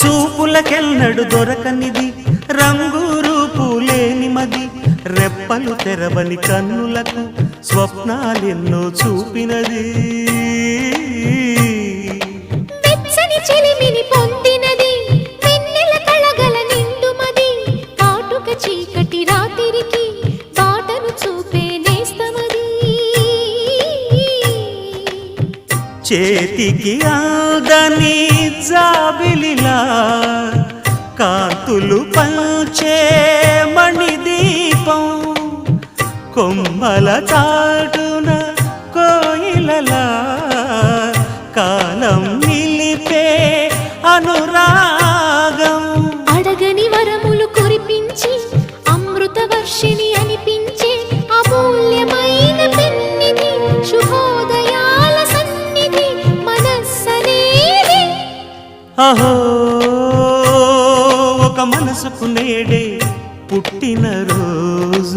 చూపులకెన్నడు దొరకనిది రంగు రూపు లేని మది రెప్పలు తెరవని కన్నులకు స్వప్నాలెన్నో చూపినది వెచ్చని చెలిమిని పొందినది వెన్నెల కళగల నిండుమది కాటుక చీకటి రాత్రికి బాటను చూపే నేస్తమది చేతికి ఆదని జాబిలిలా కాంతులు పంచే మణిదీపం కొమ్మల చాటున కోయిలలా కాలం నిలిపే అనురాగం అడగని వరములు కురిపించి అమృత వర్షిణి అనిపించే అమూల్యమైన పెన్నిధి శుభోదయాల సన్నిధి మనస్సనేది అహో ఒక మనసుకు నేడే పుట్టిన రోజు